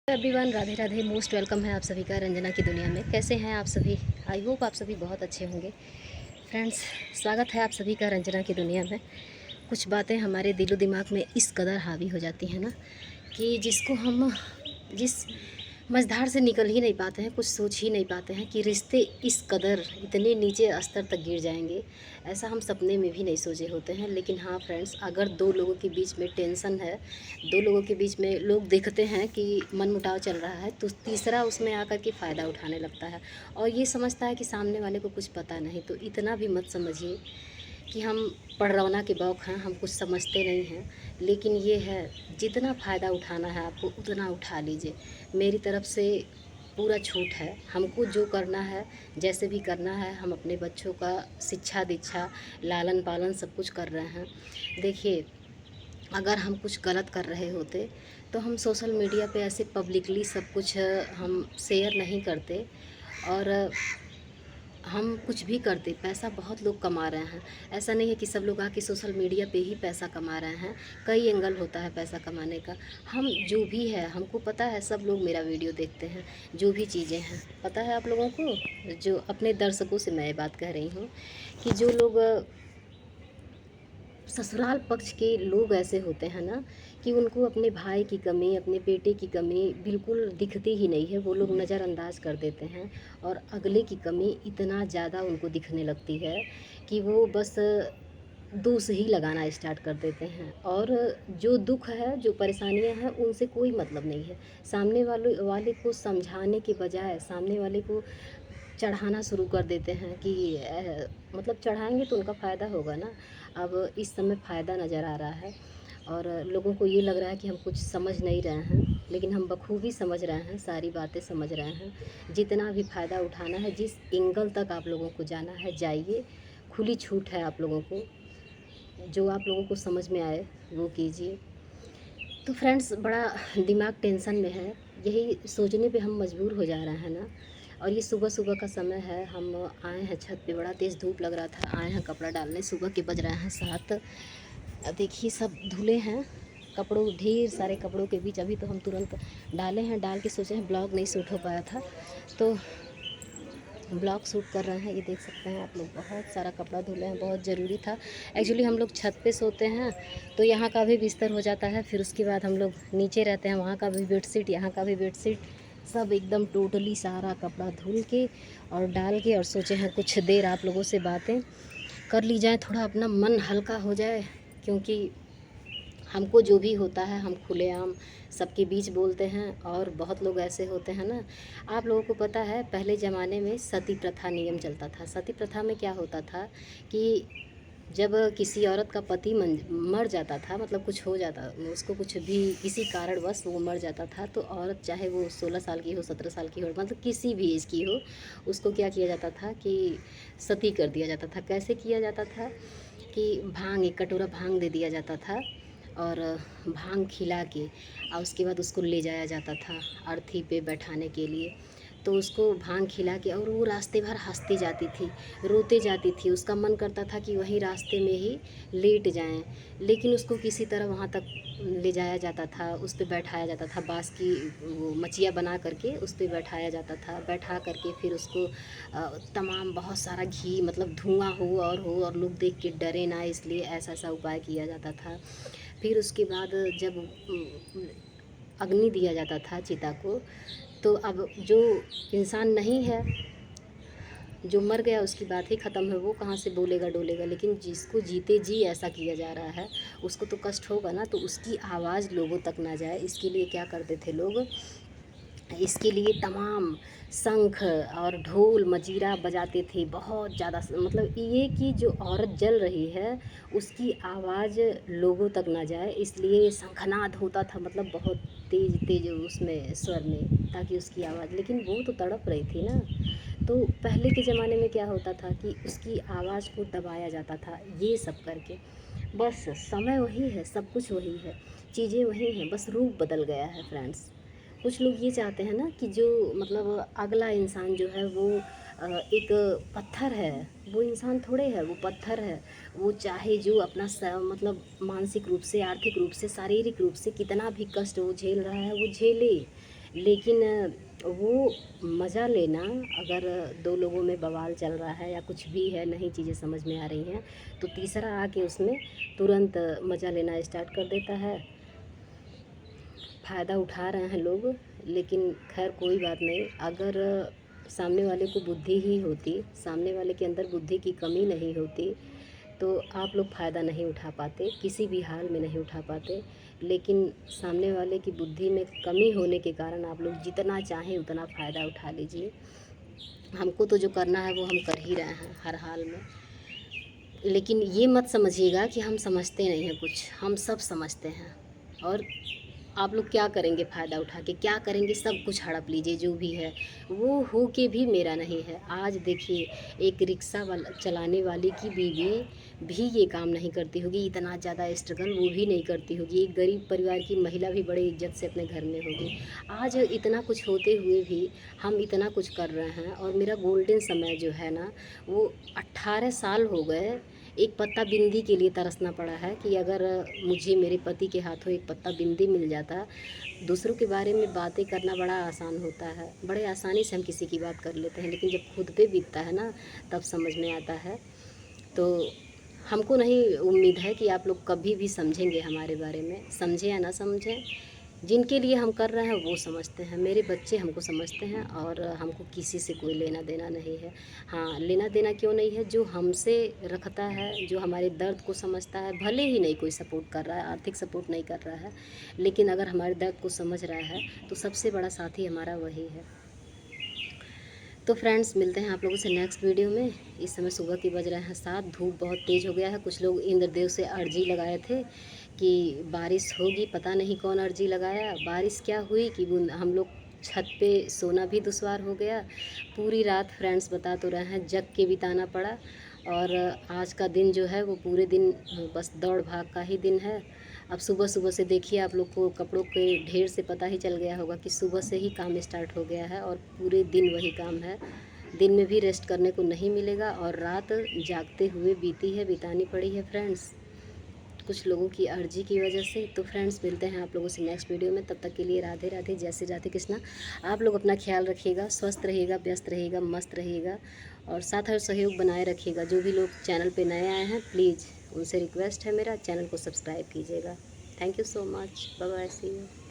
Everyone, Radhe Radhe. Most welcome है आप सभी का रंजना की दुनिया में। कैसे हैं आप सभी? आई होप आप सभी बहुत अच्छे होंगे। फ्रेंड्स, स्वागत है आप सभी का रंजना की दुनिया में। कुछ बातें हमारे दिलो दिमाग में इस कदर हावी हो जाती हैं ना कि जिसको हम जिस मझधार से निकल ही नहीं पाते हैं, कुछ सोच ही नहीं पाते हैं कि रिश्ते इस कदर इतने नीचे स्तर तक गिर जाएंगे। ऐसा हम सपने में भी नहीं सोचे होते हैं। लेकिन हाँ फ्रेंड्स, अगर दो लोगों के बीच में टेंशन है, दो लोगों के बीच में लोग देखते हैं कि मनमुटाव चल रहा है, तो तीसरा उसमें आकर के फ़ायदा उठाने लगता है और ये समझता है कि सामने वाले को कुछ पता नहीं। तो इतना भी मत समझिए कि हम पड़रौना के बौक हैं, हम कुछ समझते नहीं हैं। लेकिन ये है, जितना फ़ायदा उठाना है आपको उतना उठा लीजिए। मेरी तरफ से पूरा छूट है। हमको जो करना है, जैसे भी करना है, हम अपने बच्चों का शिक्षा दीक्षा, लालन पालन सब कुछ कर रहे हैं। देखिए, अगर हम कुछ गलत कर रहे होते तो हम सोशल मीडिया पे ऐसे पब्लिकली सब कुछ हम शेयर नहीं करते और हम कुछ भी करते। पैसा बहुत लोग कमा रहे हैं, ऐसा नहीं है कि सब लोग आके सोशल मीडिया पे ही पैसा कमा रहे हैं। कई एंगल होता है पैसा कमाने का। हम जो भी है, हमको पता है, सब लोग मेरा वीडियो देखते हैं, जो भी चीज़ें हैं पता है आप लोगों को। जो अपने दर्शकों से मैं ये बात कह रही हूँ कि जो लोग ससुराल पक्ष के लोग ऐसे होते हैं ना कि उनको अपने भाई की कमी, अपने बेटे की कमी बिल्कुल दिखती ही नहीं है। वो लोग नज़रअंदाज कर देते हैं और अगले की कमी इतना ज़्यादा उनको दिखने लगती है कि वो बस दोष ही लगाना स्टार्ट कर देते हैं। और जो दुख है, जो परेशानियां हैं, उनसे कोई मतलब नहीं है। सामने वाले को समझाने के बजाय सामने वाले को चढ़ाना शुरू कर देते हैं कि मतलब चढ़ाएंगे तो उनका फ़ायदा होगा ना। अब इस समय फ़ायदा नज़र आ रहा है और लोगों को ये लग रहा है कि हम कुछ समझ नहीं रहे हैं, लेकिन हम बखूबी समझ रहे हैं, सारी बातें समझ रहे हैं। जितना भी फ़ायदा उठाना है, जिस एंगल तक आप लोगों को जाना है जाइए, खुली छूट है आप लोगों को। जो आप लोगों को समझ में आए वो कीजिए। तो फ्रेंड्स, बड़ा दिमाग टेंशन में है, यही सोचने पे हम मजबूर हो जा रहे हैं ना। और ये सुबह सुबह का समय है, हम आए हैं छत पे, बड़ा तेज़ धूप लग रहा था, आए हैं कपड़ा डालने। सुबह के बज रहे हैं 7। देखिए सब धुले हैं कपड़ों, ढेर सारे कपड़ों के बीच अभी तो हम तुरंत डाले हैं। डाल के सोचे हैं ब्लॉग नहीं शूट हो पाया था तो ब्लॉग शूट कर रहे हैं। ये देख सकते हैं आप लोग, बहुत सारा कपड़ा धुले हैं, बहुत ज़रूरी था। एक्चुअली हम लोग छत पे सोते हैं तो यहाँ का भी बिस्तर हो जाता है, फिर उसके बाद हम लोग नीचे रहते हैं, वहाँ का भी बेडशीट, यहाँ का भी बेडशीट, सब एकदम टोटली सारा कपड़ा धुल के और डाल के और सोचे हैं कुछ देर आप लोगों से बातें कर ली जाए, थोड़ा अपना मन हल्का हो जाए। क्योंकि हमको जो भी होता है हम खुलेआम सबके बीच बोलते हैं। और बहुत लोग ऐसे होते हैं ना, आप लोगों को पता है पहले ज़माने में सती प्रथा नियम चलता था। सती प्रथा में क्या होता था कि जब किसी औरत का पति मर जाता था, मतलब कुछ हो जाता, उसको कुछ भी किसी कारणवश वो मर जाता था, तो औरत चाहे वो 16 साल की हो, 17 साल की हो, मतलब किसी भी एज की हो, उसको क्या किया जाता था कि सती कर दिया जाता था। कैसे किया जाता था कि भांग, एक कटोरा भांग दे दिया जाता था और भांग खिला के और उसके बाद उसको ले जाया जाता था अर्थी पे बैठाने के लिए। तो उसको भांग खिला के और वो रास्ते भर हंसती जाती थी, रोते जाती थी। उसका मन करता था कि वहीं रास्ते में ही लेट जाएं, लेकिन उसको किसी तरह वहाँ तक ले जाया जाता था, उस पर बैठाया जाता था। बाँस की वो मचिया बना करके उस पर बैठाया जाता था। बैठा करके फिर उसको तमाम बहुत सारा घी, मतलब धुआं हो और लोग देख के डरे ना, इसलिए ऐसा ऐसा उपाय किया जाता था। फिर उसके बाद जब अग्नि दिया जाता था चिता को, तो अब जो इंसान नहीं है, जो मर गया, उसकी बात ही ख़त्म है, वो कहाँ से बोलेगा डोलेगा। लेकिन जिसको जीते जी ऐसा किया जा रहा है उसको तो कष्ट होगा ना। तो उसकी आवाज़ लोगों तक ना जाए, इसके लिए क्या करते थे लोग, इसके लिए तमाम शंख और ढोल मजीरा बजाते थे बहुत ज़्यादा। मतलब ये कि जो औरत जल रही है उसकी आवाज़ लोगों तक ना जाए, इसलिए शंखनाद होता था, मतलब बहुत तेज़ तेज़ उसमें स्वर में, ताकि उसकी आवाज़, लेकिन वो तो तड़प रही थी ना। तो पहले के ज़माने में क्या होता था कि उसकी आवाज़ को दबाया जाता था, ये सब करके। बस समय वही है, सब कुछ वही है, चीज़ें वही हैं, बस रूप बदल गया है फ्रेंड्स। कुछ लोग ये चाहते हैं ना कि जो मतलब अगला इंसान जो है वो एक पत्थर है, वो इंसान थोड़े है, वो पत्थर है। वो चाहे जो अपना मतलब मानसिक रूप से, आर्थिक रूप से, शारीरिक रूप से कितना भी कष्ट वो झेल रहा है वो झेले, लेकिन वो मज़ा लेना, अगर दो लोगों में बवाल चल रहा है या कुछ भी है, नई चीज़ें समझ में आ रही हैं, तो तीसरा आके उसमें तुरंत मज़ा लेना स्टार्ट कर देता है। फ़ायदा उठा रहे हैं लोग, लेकिन खैर कोई बात नहीं। अगर सामने वाले को बुद्धि ही होती, सामने वाले के अंदर बुद्धि की कमी नहीं होती, तो आप लोग फ़ायदा नहीं उठा पाते, किसी भी हाल में नहीं उठा पाते। लेकिन सामने वाले की बुद्धि में कमी होने के कारण आप लोग जितना चाहें उतना फ़ायदा उठा लीजिए। हमको तो जो करना है वो हम कर ही रहे हैं हर हाल में। लेकिन ये मत समझिएगा कि हम समझते नहीं हैं कुछ, हम सब समझते हैं। और आप लोग क्या करेंगे फ़ायदा उठा के, क्या करेंगे, सब कुछ हड़प लीजिए जो भी है। वो हो के भी मेरा नहीं है। आज देखिए, एक रिक्शा वाला चलाने वाले की बीवी भी ये काम नहीं करती होगी, इतना ज़्यादा स्ट्रगल वो भी नहीं करती होगी। एक गरीब परिवार की महिला भी बड़े इज्जत से अपने घर में होगी। आज इतना कुछ होते हुए भी हम इतना कुछ कर रहे हैं। और मेरा गोल्डन समय जो है ना, वो 18 साल हो गए एक पत्ता बिंदी के लिए तरसना पड़ा है कि अगर मुझे मेरे पति के हाथों एक पत्ता बिंदी मिल जाता। दूसरों के बारे में बातें करना बड़ा आसान होता है, बड़े आसानी से हम किसी की बात कर लेते हैं, लेकिन जब खुद पे बीतता है ना, तब समझ में आता है। तो हमको नहीं उम्मीद है कि आप लोग कभी भी समझेंगे हमारे बारे में, समझें या ना समझें, जिनके लिए हम कर रहे हैं वो समझते हैं। मेरे बच्चे हमको समझते हैं और हमको किसी से कोई लेना देना नहीं है। हाँ, लेना देना क्यों नहीं है, जो हमसे रखता है, जो हमारे दर्द को समझता है, भले ही नहीं कोई सपोर्ट कर रहा है, आर्थिक सपोर्ट नहीं कर रहा है, लेकिन अगर हमारे दर्द को समझ रहा है तो सबसे बड़ा साथी हमारा वही है। तो फ्रेंड्स, मिलते हैं आप लोगों से नेक्स्ट वीडियो में। इस समय सुबह के बज रहे हैं 7, धूप बहुत तेज़ हो गया है। कुछ लोग इंद्रदेव से अर्जी लगाए थे कि बारिश होगी, पता नहीं कौन अर्जी लगाया। बारिश क्या हुई कि हम लोग छत पे सोना भी दुश्वार हो गया। पूरी रात फ्रेंड्स बता तो रहे हैं जग के बिताना पड़ा। और आज का दिन जो है वो पूरे दिन बस दौड़ भाग का ही दिन है। अब सुबह सुबह से देखिए, आप लोग को कपड़ों के ढेर से पता ही चल गया होगा कि सुबह से ही काम स्टार्ट हो गया है और पूरे दिन वही काम है। दिन में भी रेस्ट करने को नहीं मिलेगा और रात जागते हुए बीती है, बितानी पड़ी है फ्रेंड्स, कुछ लोगों की अर्जी की वजह से। तो फ्रेंड्स, मिलते हैं आप लोगों से नेक्स्ट वीडियो में। तब तक के लिए राधे राधे, जय श्री राधे कृष्णा। आप लोग अपना ख्याल रखिएगा, स्वस्थ रहिएगा, व्यस्त रहिएगा, मस्त रहिएगा और साथ और सहयोग बनाए रखिएगा। जो भी लोग चैनल पे नए आए हैं, प्लीज़ उनसे रिक्वेस्ट है मेरा, चैनल को सब्सक्राइब कीजिएगा। Thank you so much, bye bye, see you.